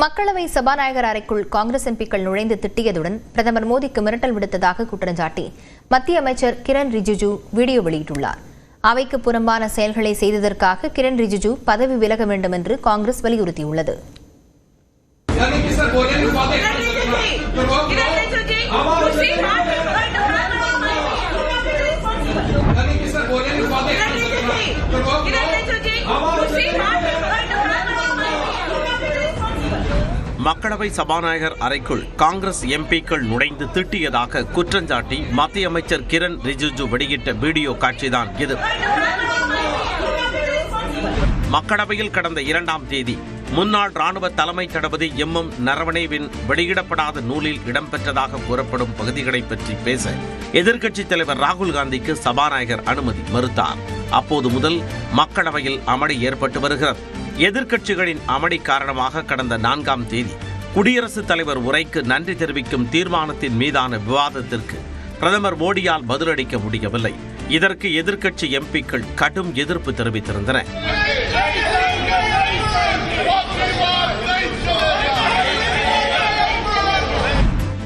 மக்களவை சபாநாயகர் அறைக்குள் காங்கிரஸ் எம்பிக்கள் நுழைந்து திட்டியதுடன் பிரதமர் மோடிக்கு மிரட்டல் விடுத்ததாக குற்றஞ்சாட்டி மத்திய அமைச்சர் கிரண் ரிஜிஜு வீடியோ வெளியிட்டுள்ளார். அவைக்கு புறம்பான செயல்களை செய்ததற்காக கிரண் ரிஜிஜு பதவி விலக வேண்டும் என்று காங்கிரஸ் வலியுறுத்தியுள்ளது. மக்களவை சபாநாயகர் அறைக்குள் காங்கிரஸ் எம்பிக்கள் நுழைந்து திட்டியதாக குற்றஞ்சாட்டி மத்திய அமைச்சர் கிரண் ரிஜிஜு வெளியிட்ட வீடியோ காட்சிதான் இது. மக்களவையில் கடந்த 2ஆம் தேதி முன்னாள் ராணுவ தலைமை தளபதி எம் நரவணேவின் வெளியிடப்படாத நூலில் இடம்பெற்றதாக கூறப்படும் பகுதிகளை பற்றி பேச எதிர்க்கட்சித் தலைவர் ராகுல் காந்திக்கு சபாநாயகர் அனுமதி மறுத்தார். அப்போது முதல் மக்களவையில் அமளி ஏற்பட்டு வருகிறது. எதிர்க்கட்சிகளின் அமளி காரணமாக கடந்த 4ஆம் தேதி குடியரசுத் தலைவர் உரைக்கு நன்றி தெரிவிக்கும் தீர்மானத்தின் மீதான விவாதத்திற்கு பிரதமர் மோடியால் பதிலளிக்க முடியவில்லை. இதற்கு எதிர்க்கட்சி எம்பிக்கள் கடும் எதிர்ப்பு தெரிவித்திருந்தனர்.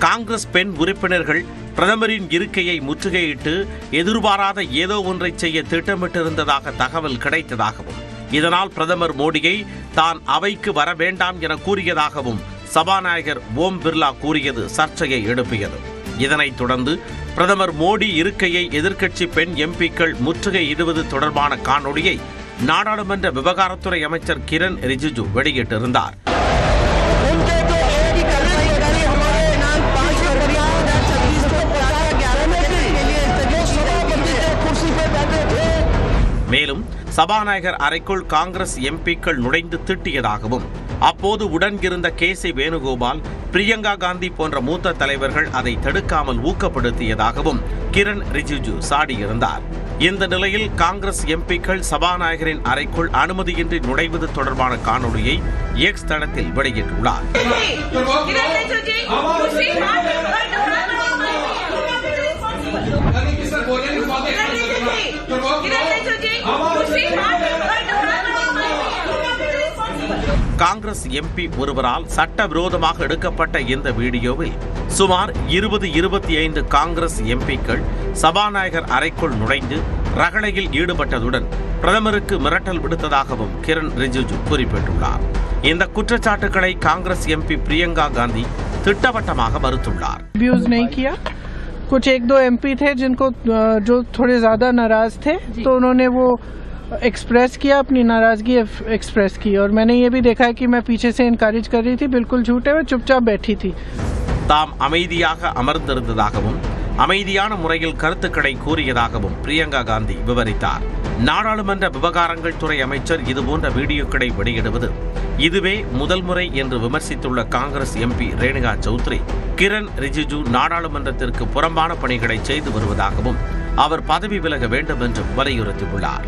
காங்கிரஸ் பெண் உறுப்பினர்கள் பிரதமரின் இருக்கையை முற்றுகையிட்டு எதிர்பாராத ஏதோ ஒன்றை செய்ய திட்டமிட்டிருந்ததாக தகவல் கிடைத்ததாகவும், இதனால் பிரதமர் மோடியை தான் அவைக்கு வர வேண்டாம் என கூறியதாகவும் சபாநாயகர் ஓம் பிர்லா கூறியது சர்ச்சையை எழுப்பியது. இதனைத் தொடர்ந்து பிரதமர் மோடி இருக்கையை எதிர்க்கட்சி பெண் எம்பிக்கள் முற்றுகையிடுவது தொடர்பான காணொளியை நாடாளுமன்ற விவகாரத்துறை அமைச்சர் கிரண் ரிஜிஜு வெளியிட்டிருந்தார். மேலும் சபாநாயகர் அறைக்குள் காங்கிரஸ் எம்பிக்கள் நுழைந்து திட்டியதாகவும், அப்போது உடன் இருந்த கே.சி. வேணுகோபால், பிரியங்கா காந்தி போன்ற மூத்த தலைவர்கள் அதை தடுக்காமல் ஊக்கப்படுத்தியதாகவும் கிரண் ரிஜிஜு சாடியிருந்தார். இந்த நிலையில் காங்கிரஸ் எம்பிக்கள் சபாநாயகரின் அறைக்குள் அனுமதியின்றி நுழைவது தொடர்பான காணொளியை எக்ஸ் தளத்தில் வெளியிட்டுள்ளார். காங்கிரஸ் எம்பி ஒருவரால் சட்டவிரோதமாக எடுக்கப்பட்ட இந்த வீடியோவில் சுமார் 20-25 காங்கிரஸ் எம்பிக்கள் சபாநாயகர் அறைக்குள் நுழைந்து ரகளையில் ஈடுபட்டதுடன் பிரதமருக்கு மிரட்டல் விடுத்ததாகவும் கிரண் ரிஜிஜு குறிப்பிட்டுள்ளார். இந்த குற்றச்சாட்டுகளை காங்கிரஸ் எம்பி பிரியங்கா காந்தி திட்டவட்டமாக மறுத்துள்ளார். कुछ 1-2 एमपी थे जिनको जो थोड़े ज़्यादा नाराज थे, तो उन्होंने वो एक्सप्रेस किया, अपनी नाराज़गी एक्सप्रेस की, और मैंने ये भी देखा है कि मैं पीछे से इनकरेज कर रही थी. बिल्कुल झूठे, मैं चुपचाप बैठी थी. தாம் அமைதியாக அமர்ந்திருந்ததாகவும் அமைதியான முறையில் கருத்துக்களை கூறியதாகவும் பிரியங்கா காந்தி விவரித்தார். நாடாளுமன்ற விவகாரங்கள் துறை அமைச்சர் இதுபோன்ற வீடியோக்களை வெளியிடுவது இதுவே முதல் முறை என்று விமர்சித்துள்ள காங்கிரஸ் எம்பி ரேணுகா சௌத்ரி, கிரண் ரிஜிஜு நாடாளுமன்றத்திற்கு புறம்பான பணிகளை செய்து வருவதாகவும் அவர் பதவி விலக வேண்டும் என்றும் வலியுறுத்தியுள்ளார்.